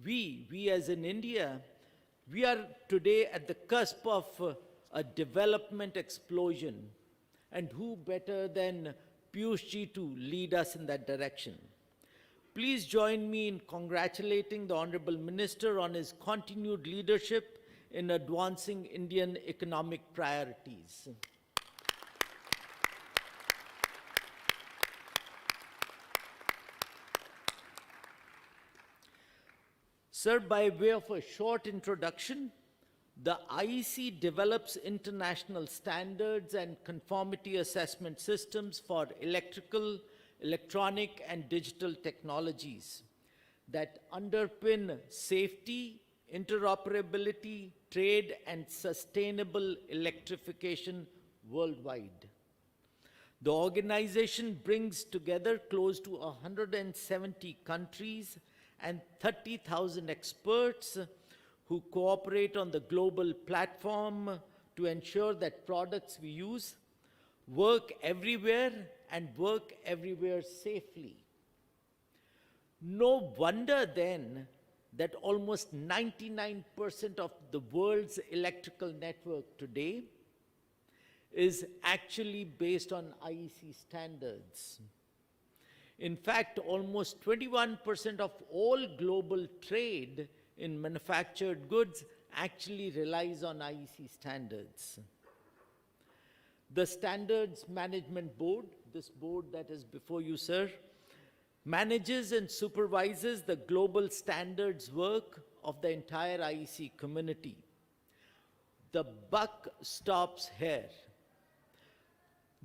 we as in India, we are today at the cusp of a development explosion. And who better than Piyush ji to lead us in that direction? Please join me in congratulating the Honorable Minister on his continued leadership in advancing Indian economic priorities. Sir, by way of a short introduction, the IEC develops international standards and conformity assessment systems for electrical, electronic, and digital technologies that underpin safety, interoperability, trade, and sustainable electrification worldwide. The organization brings together close to 170 countries and 30,000 experts who cooperate on the global platform to ensure that products we use work everywhere and work everywhere safely. No wonder then that almost 99% of the world's electrical network today is actually based on IEC standards. In fact, almost 21% of all global trade in manufactured goods actually relies on IEC standards. The Standards Management Board, this board that is before you, sir, manages and supervises the global standards work of the entire IEC community. The buck stops here.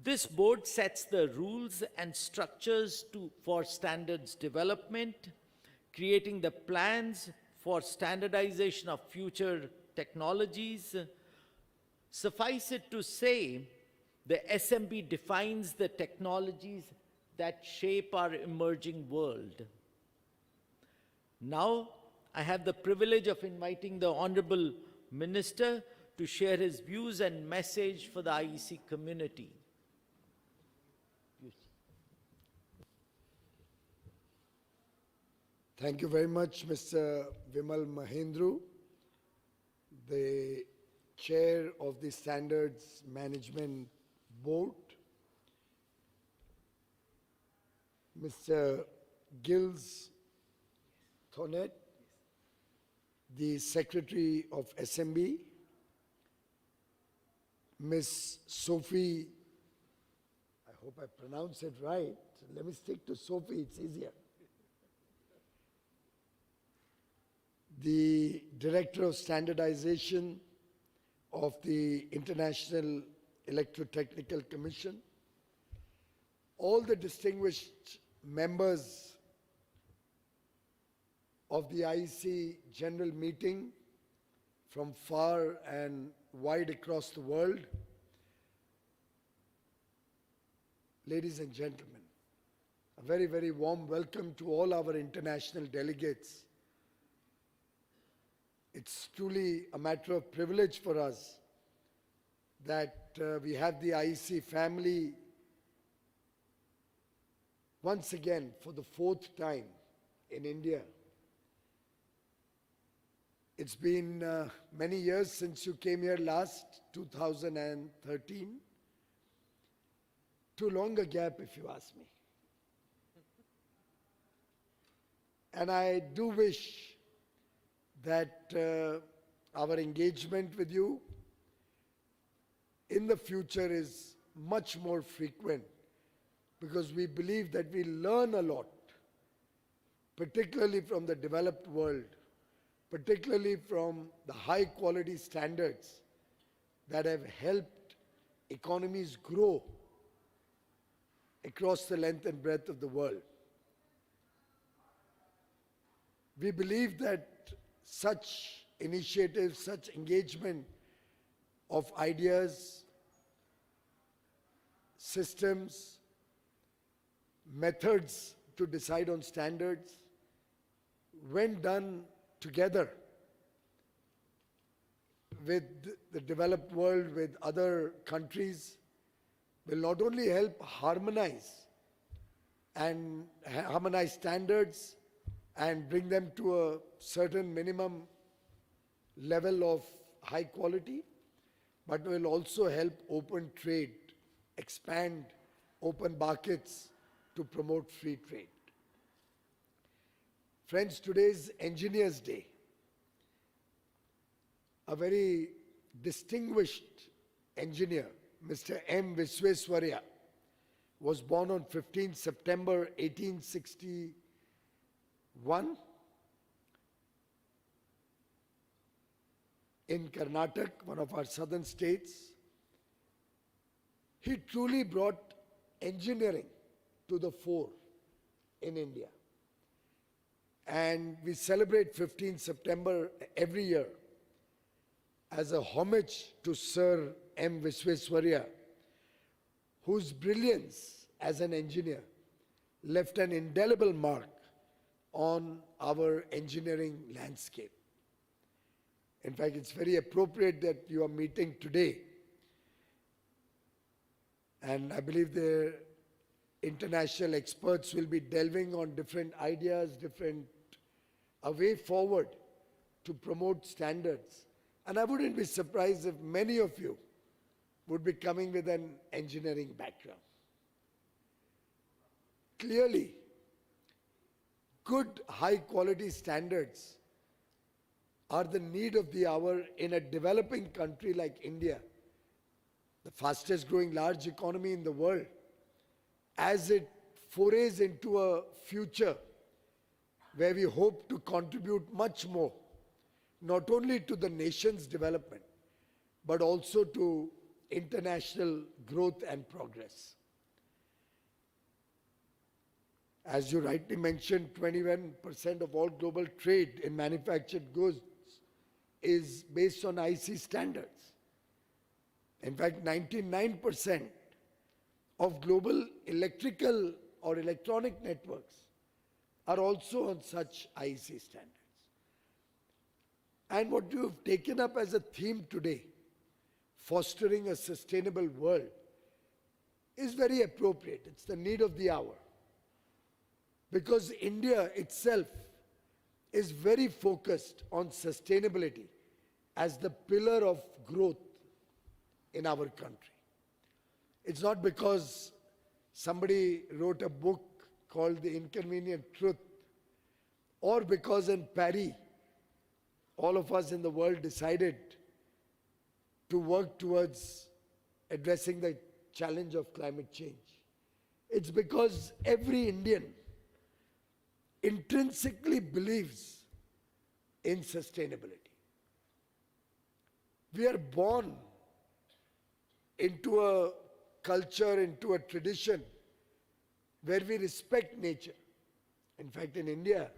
This board sets the rules and structures for standards development, creating the plans for standardization of future technologies. Suffice it to say, the SMB defines the technologies that shape our emerging world. Now, I have the privilege of inviting the Honorable Minister to share his views and message for the IEC community. Thank you very much, Mr. Vimal Mahendru, the Chair of the Standards Management Board, Mr. Gilles Thonet, the Secretary of SMB, Ms. Sophie, I hope I pronounce it right, let me stick to Sophie, it's easier. The Director of Standardization of the International Electrotechnical Commission, all the distinguished members of the IEC General Meeting from far and wide across the world, ladies and gentlemen, a very, very warm welcome to all our international delegates. It's truly a matter of privilege for us that we have the IEC family once again for the fourth time in India. It's been many years since you came here last, 2013. Too long a gap, if you ask me. And I do wish that our engagement with you in the future is much more frequent, because we believe that we learn a lot, particularly from the developed world, particularly from the high quality standards that have helped economies grow across the length and breadth of the world. We believe that such initiatives, such engagement of ideas, systems, methods to decide on standards, when done together with the developed world, with other countries, will not only help harmonize standards, and bring them to a certain minimum level of high quality, but will also help open trade, expand open markets to promote free trade. Friends, today is Engineers Day. A very distinguished engineer, Mr. M. Visvesvaraya, was born on 15 September 1861 in Karnataka, one of our southern states. He truly brought engineering to the fore in India. And we celebrate 15 September every year as a homage to Sir M. Visvesvaraya, whose brilliance as an engineer left an indelible mark on our engineering landscape. In fact, it's very appropriate that you are meeting today. And I believe the international experts will be delving on different ideas, a way forward to promote standards. And I wouldn't be surprised if many of you would be coming with an engineering background. Clearly, good high quality standards are the need of the hour in a developing country like India, the fastest growing large economy in the world, as it forays into a future where we hope to contribute much more, not only to the nation's development, but also to international growth and progress. As you rightly mentioned, 21% of all global trade in manufactured goods is based on IC standards. In fact, 99% of global electrical or electronic networks are also on such IEC standards. And what you have taken up as a theme today, fostering a sustainable world, is very appropriate. It's the need of the hour. Because India itself is very focused on sustainability as the pillar of growth in our country. It's not because somebody wrote a book called The Inconvenient Truth, or because in Paris, all of us in the world decided to work towards addressing the challenge of climate change. It's because every Indian intrinsically believes in sustainability. We are born into a culture, into a tradition where we respect nature. In fact, in India,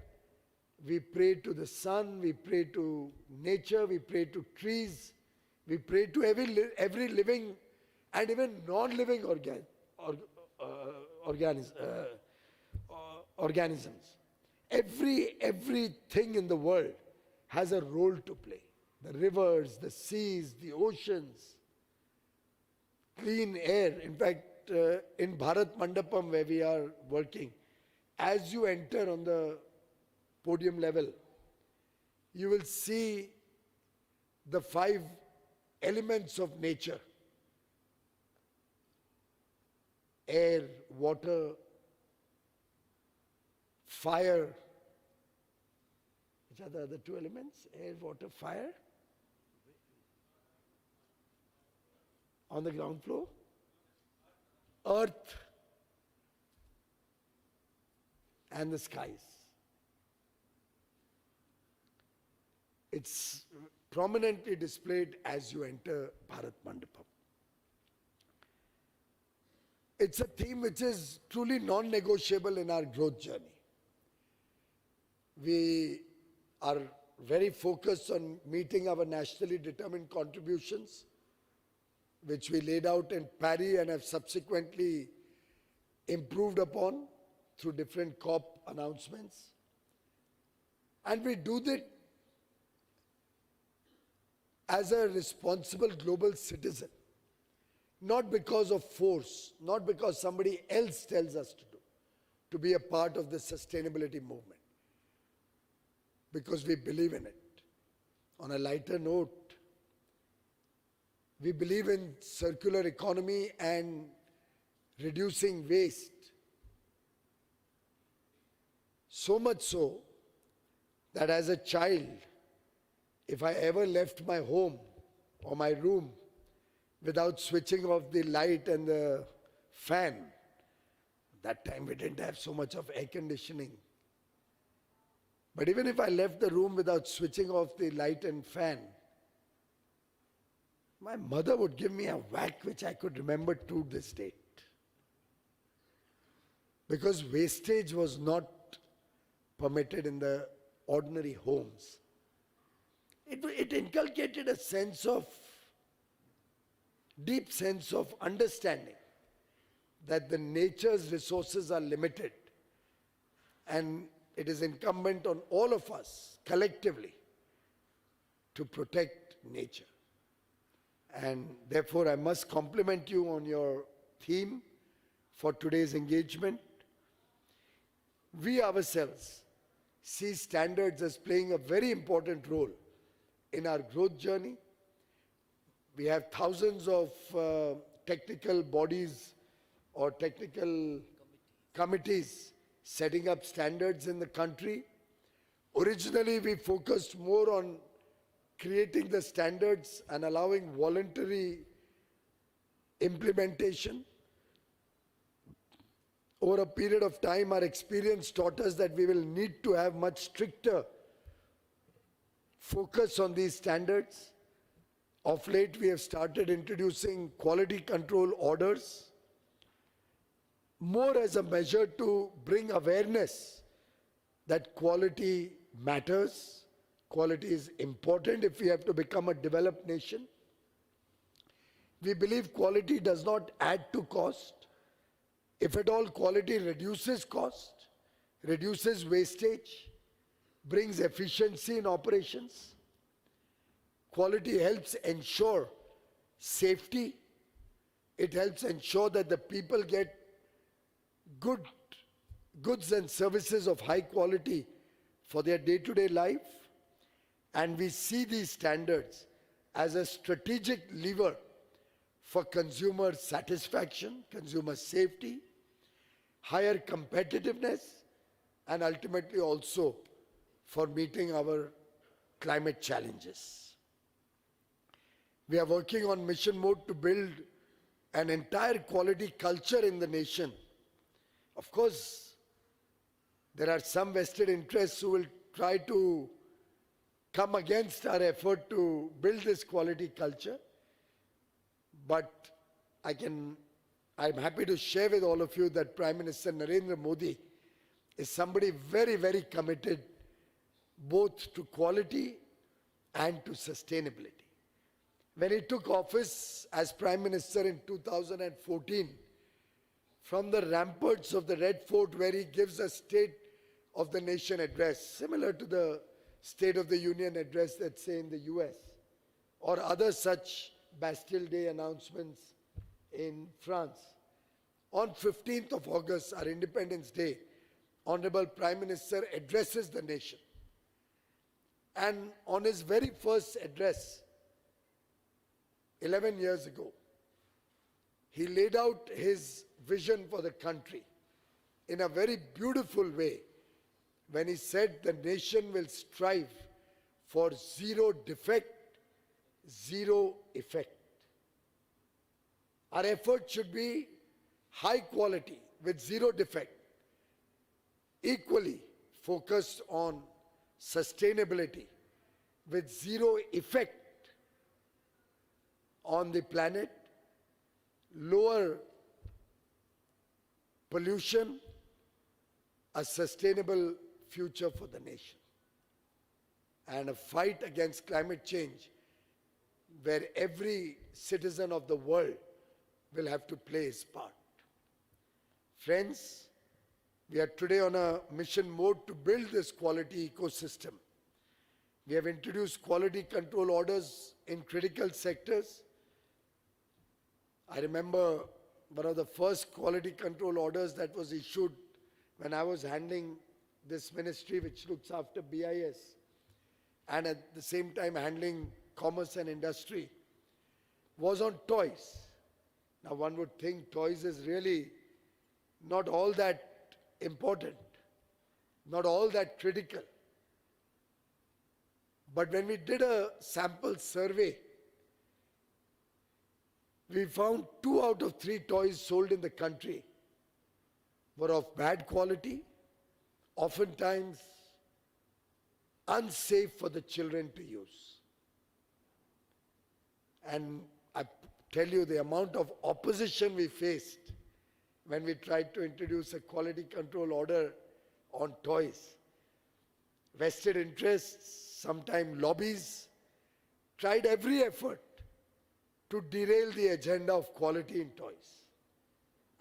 we pray to the sun, we pray to nature, we pray to trees, we pray to every living and even non-living organisms. Everything in the world has a role to play. The rivers, the seas, the oceans, clean air. In fact, in Bharat Mandapam, where we are working, as you enter on the podium level, you will see the 5 elements of nature: air, water, fire. Which are the other 2 elements? Air, water, fire. On the ground floor, earth, and the skies. It's prominently displayed as you enter Bharat Mandapam. It's a theme which is truly non-negotiable in our growth journey. We are very focused on meeting our nationally determined contributions, which we laid out in Paris and have subsequently improved upon through different COP announcements. And we do that as a responsible global citizen, not because of force, not because somebody else tells us to do, to be a part of the sustainability movement, because we believe in it. On a lighter note, we believe in circular economy and reducing waste. So much so that as a child, if I ever left my home or my room without switching off the light and the fan, that time we didn't have so much of air conditioning. But even if I left the room without switching off the light and fan, my mother would give me a whack which I could remember to this date. Because wastage was not permitted in the ordinary homes. It inculcated a deep sense of understanding that the nature's resources are limited, and it is incumbent on all of us collectively to protect nature. And therefore, I must compliment you on your theme for today's engagement. We ourselves see standards as playing a very important role in our growth journey. We have thousands of technical bodies or technical committees setting up standards in the country. Originally, we focused more on creating the standards and allowing voluntary implementation. Over a period of time, our experience taught us that we will need to have much stricter focus on these standards. Of late, we have started introducing quality control orders, more as a measure to bring awareness that quality matters, quality is important if we have to become a developed nation. We believe quality does not add to cost. If at all, quality reduces cost, reduces wastage, brings efficiency in operations. Quality helps ensure safety. It helps ensure that the people get goods and services of high quality for their day-to-day life. And we see these standards as a strategic lever for consumer satisfaction, consumer safety, higher competitiveness, and ultimately also for meeting our climate challenges. We are working on mission mode to build an entire quality culture in the nation. Of course, there are some vested interests who will try to come against our effort to build this quality culture. But I'm happy to share with all of you that Prime Minister Narendra Modi is somebody very, very committed both to quality and to sustainability. When he took office as Prime Minister in 2014, from the ramparts of the Red Fort, where he gives a State of the Nation address, similar to the State of the Union address that's say in the US, or other such Bastille Day announcements in France. On 15th of August, our Independence Day, Honorable Prime Minister addresses the nation. And on his very first address, 11 years ago, he laid out his vision for the country in a very beautiful way when he said the nation will strive for zero defect, zero effect. Our effort should be high quality with zero defect, equally focused on sustainability with zero effect on the planet, lower pollution, a sustainable future for the nation, and a fight against climate change where every citizen of the world will have to play his part. Friends, we are today on a mission mode to build this quality ecosystem. We have introduced quality control orders in critical sectors. I remember one of the first quality control orders that was issued when I was handling this ministry which looks after BIS and at the same time handling commerce and industry, was on toys. Now one would think toys is really not all that important, not all that critical. But when we did a sample survey, we found 2 out of 3 toys sold in the country were of bad quality, oftentimes unsafe for the children to use. And I tell you, the amount of opposition we faced when we tried to introduce a quality control order on toys. Vested interests, sometimes lobbies, tried every effort to derail the agenda of quality in toys.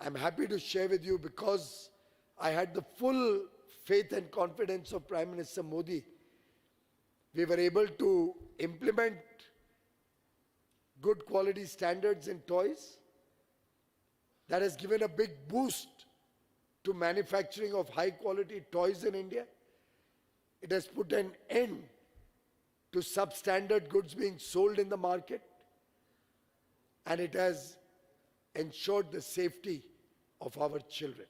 I'm happy to share with you, because I had the full faith and confidence of Prime Minister Modi, we were able to implement good quality standards in toys. That has given a big boost to manufacturing of high quality toys in India. It has put an end to substandard goods being sold in the market, and it has ensured the safety of our children.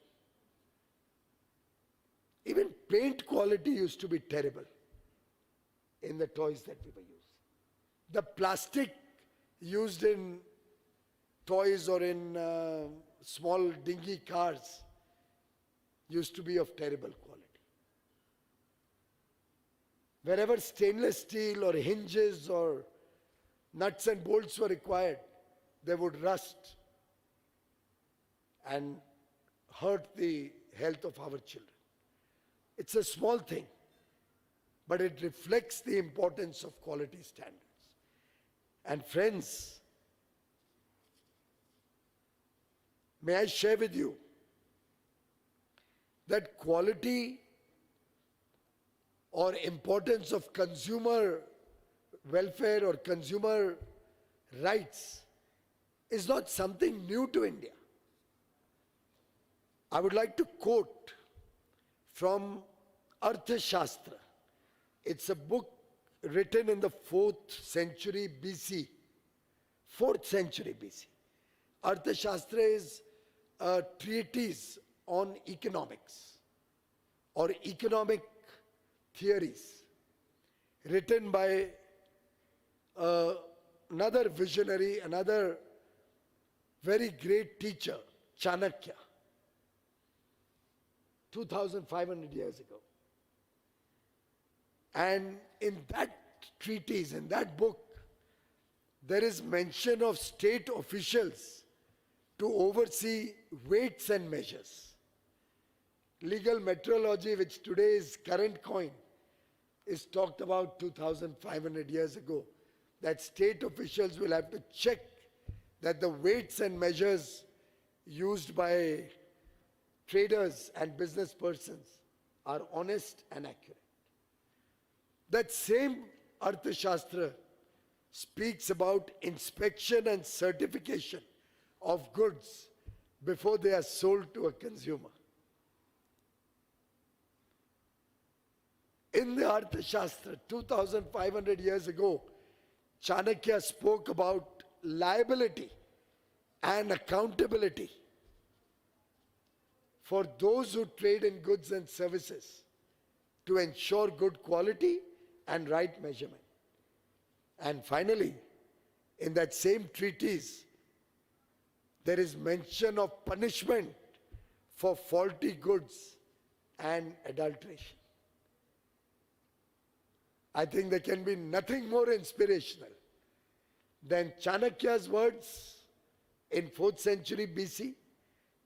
Even paint quality used to be terrible in the toys that we were using. The plastic used in toys or in small dinghy cars used to be of terrible quality. Wherever stainless steel or hinges or nuts and bolts were required, they would rust and hurt the health of our children. It's a small thing, but it reflects the importance of quality standards. And friends, may I share with you that quality or importance of consumer welfare or consumer rights is not something new to India. I would like to quote from Arthashastra. It's a book written in the 4th century BC. 4th century BC. Arthashastra is a treatise on economics or economic theories written by another visionary, another very great teacher, Chanakya, 2,500 years ago. And in that treatise, in that book, there is mention of state officials to oversee weights and measures. Legal metrology, which today is current coin, is talked about 2,500 years ago, that state officials will have to check that the weights and measures used by traders and business persons are honest and accurate. That same Arthashastra speaks about inspection and certification of goods before they are sold to a consumer. In the Arthashastra, 2,500 years ago, Chanakya spoke about liability and accountability for those who trade in goods and services to ensure good quality and right measurement. And finally, in that same treatise, there is mention of punishment for faulty goods and adulteration. I think there can be nothing more inspirational than Chanakya's words in 4th century BC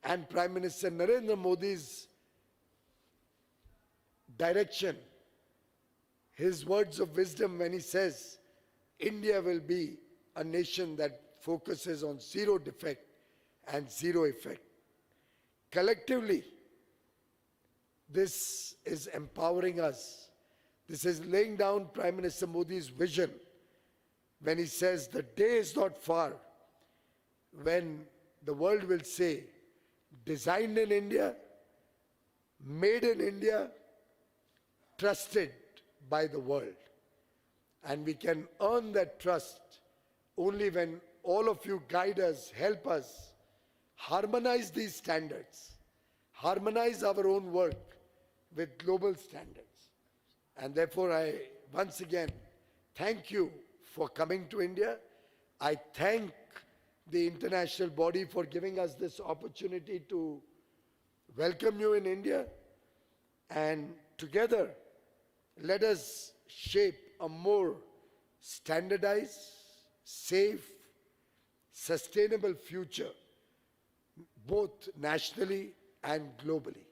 and Prime Minister Narendra Modi's direction, his words of wisdom when he says, India will be a nation that focuses on zero defect and zero effect. Collectively, this is empowering us. This is laying down Prime Minister Modi's vision when he says the day is not far when the world will say, designed in India, made in India, trusted by the world. And we can earn that trust only when all of you guide us, help us, harmonize these standards, harmonize our own work with global standards. And therefore, I once again thank you for coming to India. I thank the international body for giving us this opportunity to welcome you in India. And together, let us shape a more standardized, safe, sustainable future, both nationally and globally.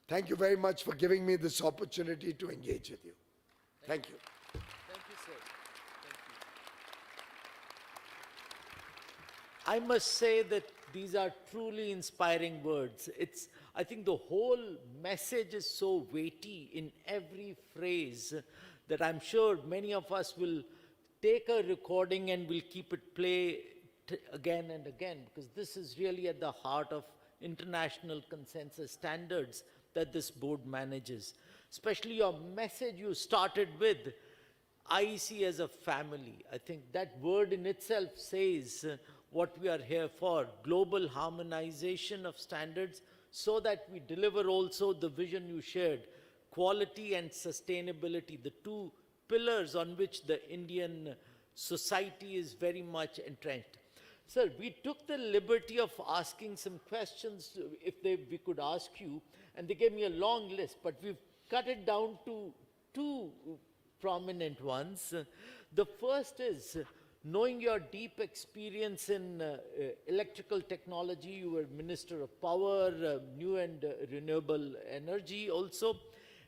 Thank you very much for giving me this opportunity to engage with you. Thank you. Thank you, sir. Thank you. I must say that these are truly inspiring words. I think the whole message is so weighty in every phrase that I'm sure many of us will take a recording and will keep it play again and again, because this is really at the heart of international consensus standards that this board manages. Especially your message you started with, IEC as a family. I think that word in itself says what we are here for, global harmonization of standards, so that we deliver also the vision you shared, quality and sustainability, the two pillars on which the Indian society is very much entrenched. Sir, we took the liberty of asking some questions, we could ask you, and they gave me a long list, but we've cut it down to two prominent ones. The first is, knowing your deep experience in electrical technology, you were Minister of Power, New and Renewable Energy also.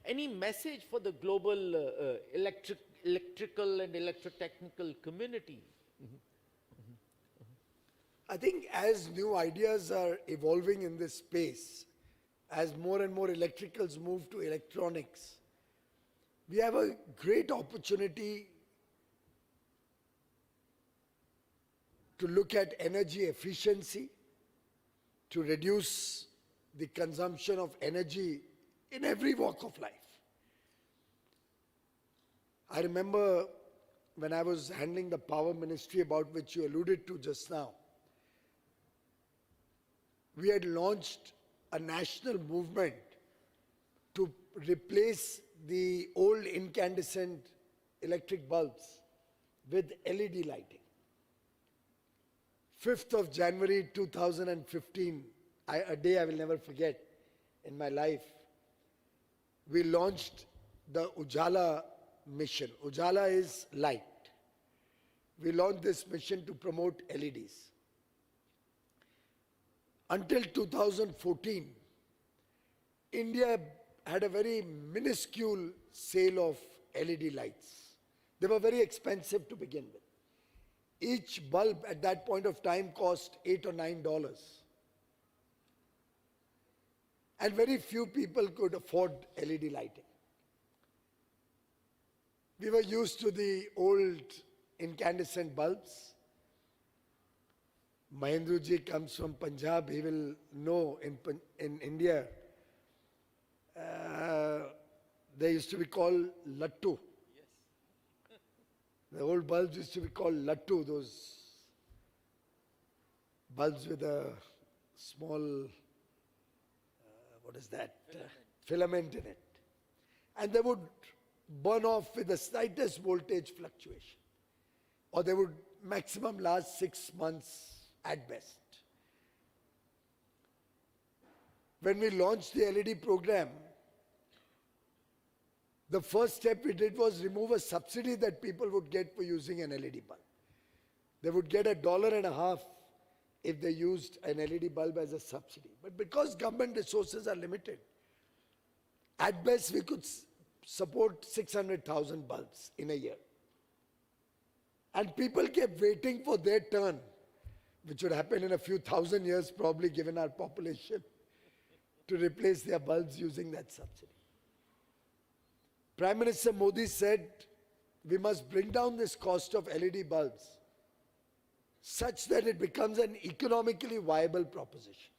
Any message for the global electrical and electrotechnical community? I think as new ideas are evolving in this space, as more and more electricals move to electronics, we have a great opportunity to look at energy efficiency, to reduce the consumption of energy in every walk of life. I remember when I was handling the power ministry, about which you alluded to just now, we had launched a national movement to replace the old incandescent electric bulbs with LED lighting. 5th of January 2015, a day I will never forget in my life, we launched the Ujala mission. Ujala is light. We launched this mission to promote LEDs. Until 2014, India had a very minuscule sale of LED lights. They were very expensive to begin with. Each bulb at that point of time cost $8 or $9. And very few people could afford LED lighting. We were used to the old incandescent bulbs. Mahendra ji comes from Punjab, he will know in India, they used to be called lattu. Yes. The old bulbs used to be called lattu, those bulbs with a small, what is that, filament in it. And they would burn off with the slightest voltage fluctuation, or they would maximum last 6 months at best. When we launched the LED program, the first step we did was remove a subsidy that people would get for using an LED bulb. They would get $1.50 if they used an LED bulb as a subsidy. But because government resources are limited, at best we could support 600,000 bulbs in a year. And people kept waiting for their turn, which would happen in a few thousand years probably given our population, to replace their bulbs using that subsidy. Prime Minister Modi said, we must bring down this cost of LED bulbs such that it becomes an economically viable proposition.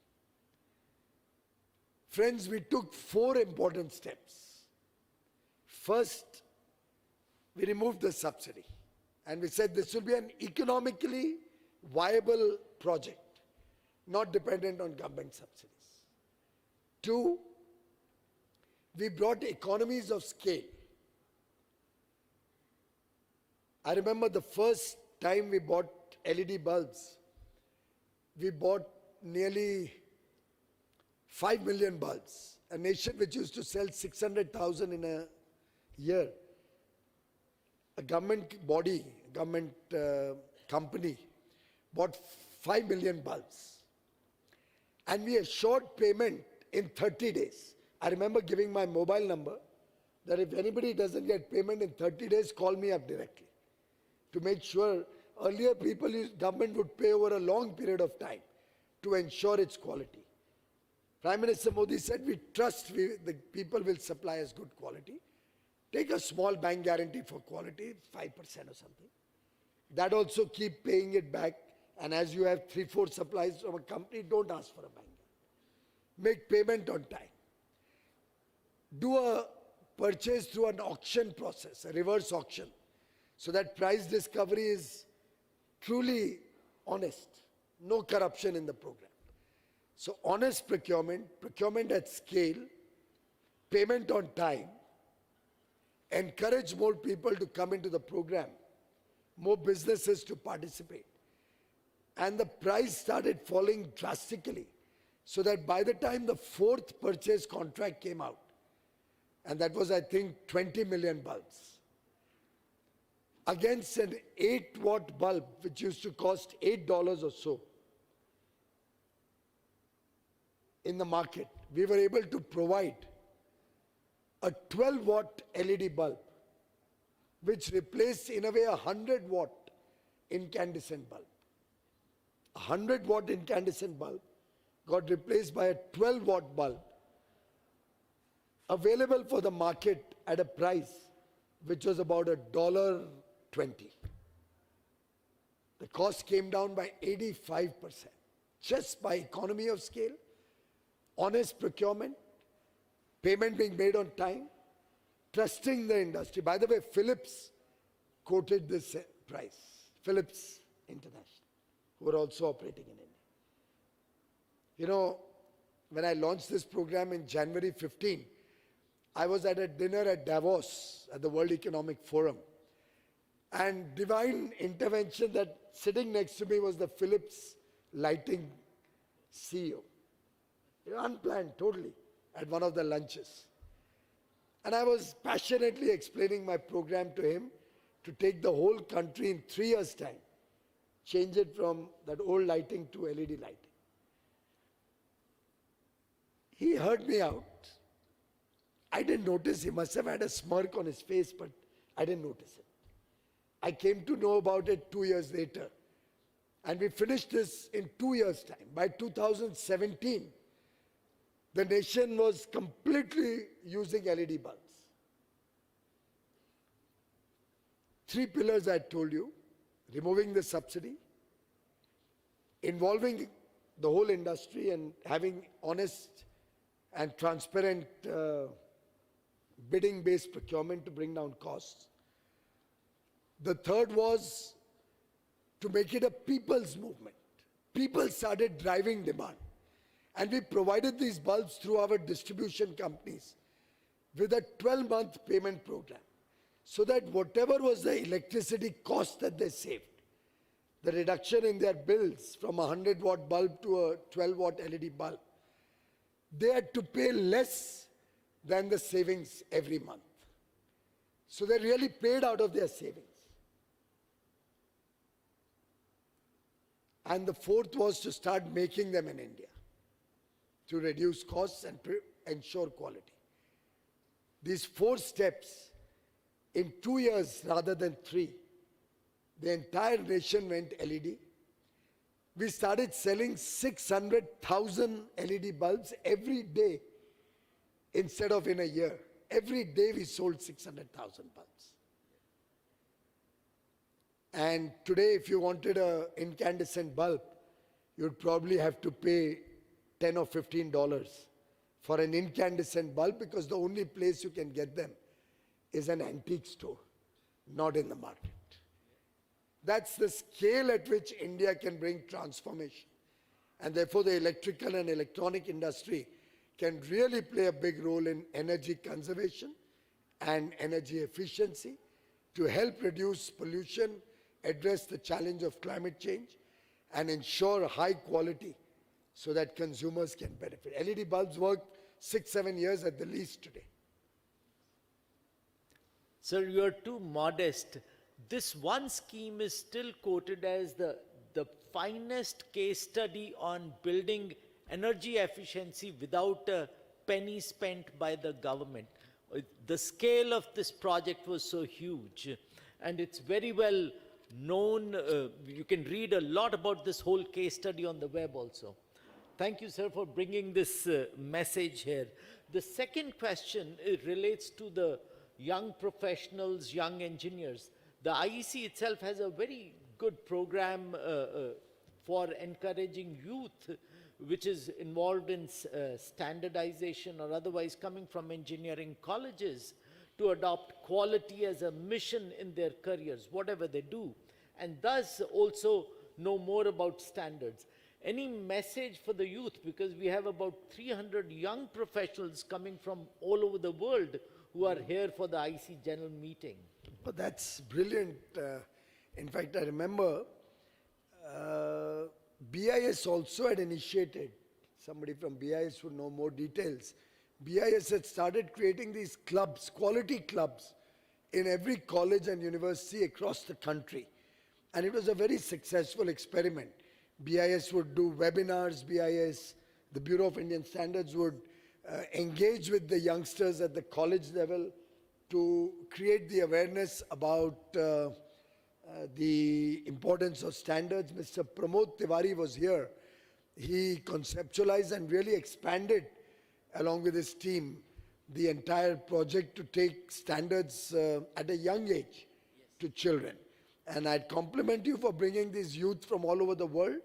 Friends, we took 4 important steps. First, we removed the subsidy. And we said this will be an economically viable project, not dependent on government subsidies. Two, we brought economies of scale. I remember the first time we bought LED bulbs, we bought nearly 5 million bulbs. A nation which used to sell 600,000 in a year. A government body, government company bought 5 million bulbs. And we assured payment in 30 days. I remember giving my mobile number that if anybody doesn't get payment in 30 days, call me up directly. To make sure, earlier government would pay over a long period of time to ensure its quality. Prime Minister Modi said, we trust the people will supply us good quality. Take a small bank guarantee for quality, 5% or something. That also keep paying it back. And as you have 3-4 supplies from a company, don't ask for a bank guarantee. Make payment on time. Do a purchase through an auction process, a reverse auction, so that price discovery is truly honest. No corruption in the program. So honest procurement, procurement at scale, payment on time, encourage more people to come into the program, more businesses to participate. And the price started falling drastically, so that by the time the 4th purchase contract came out, and that was, I think, 20 million bulbs, against an 8-watt bulb, which used to cost $8 or so, in the market, we were able to provide a 12-watt LED bulb, which replaced in a way a 100-watt incandescent bulb. A 100-watt incandescent bulb got replaced by a 12-watt bulb, available for the market at a price which was about $1.20. The cost came down by 85%, just by economy of scale, honest procurement, payment being made on time, trusting the industry. By the way, Philips quoted this price, Philips International, who are also operating in India. You know, when I launched this program in January 15, I was at a dinner at Davos at the World Economic Forum. And divine intervention that sitting next to me was the Philips lighting CEO. Unplanned, totally, at one of the lunches. And I was passionately explaining my program to him to take the whole country in 3 years' time, change it from that old lighting to LED lighting. He heard me out. I didn't notice. He must have had a smirk on his face, but I didn't notice it. I came to know about it 2 years later. And we finished this in 2 years' time. By 2017, the nation was completely using LED bulbs. 3 pillars I told you: removing the subsidy, involving the whole industry and having honest and transparent bidding-based procurement to bring down costs. The third was to make it a people's movement. People started driving demand. And we provided these bulbs through our distribution companies with a 12-month payment program, so that whatever was the electricity cost that they saved, the reduction in their bills from a 100-watt bulb to a 12-watt LED bulb, they had to pay less than the savings every month. So they really paid out of their savings. And the fourth was to start making them in India, to reduce costs and ensure quality. These 4 steps, in 2 years rather than 3, the entire nation went LED. We started selling 600,000 LED bulbs every day instead of in a year. Every day we sold 600,000 bulbs. And today, if you wanted an incandescent bulb, you'd probably have to pay $10 or $15 for an incandescent bulb, because the only place you can get them is an antique store. not in the market. That's the scale at which India can bring transformation. And therefore the electrical and electronic industry can really play a big role in energy conservation and energy efficiency to help reduce pollution, address the challenge of climate change, and ensure high quality so that consumers can benefit. LED bulbs work 6-7 years at the least today. Sir, you are too modest. This one scheme is still quoted as the finest case study on building energy efficiency without a penny spent by the government. The scale of this project was so huge, and it's very well known. You can read a lot about this whole case study on the web also. Thank you, sir, for bringing this message here. The second question relates to the young professionals, young engineers. The IEC itself has a very good program for encouraging youth, which is involved in standardization or otherwise coming from engineering colleges to adopt quality as a mission in their careers, whatever they do, and thus also know more about standards. Any message for the youth? Because we have about 300 young professionals coming from all over the world who are here for the IEC general meeting. But that's brilliant. In fact, I remember BIS also had initiated, somebody from BIS would know more details. BIS had started creating these clubs, quality clubs, in every college and university across the country. And it was a very successful experiment. BIS would do webinars, BIS, the Bureau of Indian Standards would engage with the youngsters at the college level to create the awareness about the importance of standards. Mr. Pramod Tiwari was here. He conceptualized and really expanded, along with his team, the entire project to take standards at a young age to children. And I'd compliment you for bringing these youth from all over the world.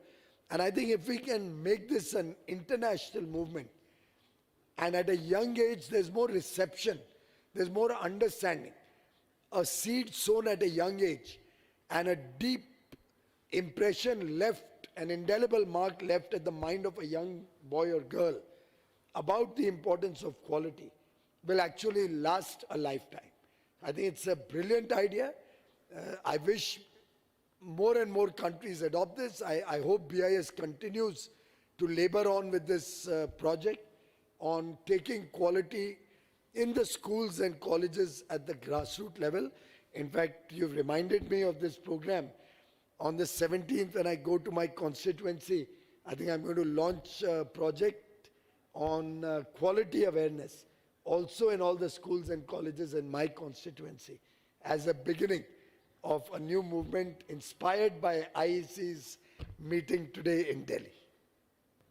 And I think if we can make this an international movement, and at a young age there's more reception, there's more understanding. A seed sown at a young age and a deep impression left, an indelible mark left at the mind of a young boy or girl about the importance of quality will actually last a lifetime. I think it's a brilliant idea. I wish more and more countries adopt this. I hope BIS continues to labor on with this project on taking quality in the schools and colleges at the grassroots level. In fact, you've reminded me of this program. On the 17th, when I go to my constituency, I think I'm going to launch a project on quality awareness, also in all the schools and colleges in my constituency, as a beginning of a new movement inspired by IEC's meeting today in Delhi.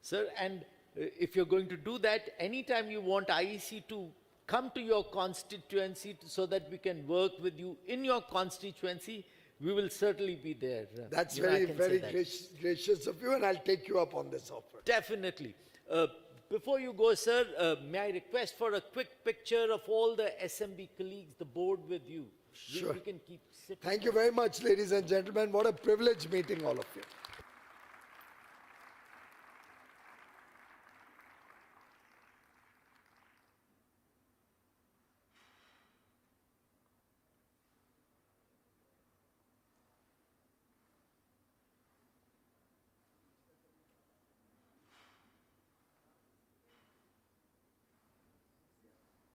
Sir, and if you're going to do that, anytime you want IEC to come to your constituency so that we can work with you in your constituency, we will certainly be there. That's very gracious of you, and I'll take you up on this offer. Definitely. Before you go, sir, may I request for a quick picture of all the SMB colleagues, the board with you? Sure. We can keep sitting. Thank you very much, ladies and gentlemen. What a privilege meeting all of you.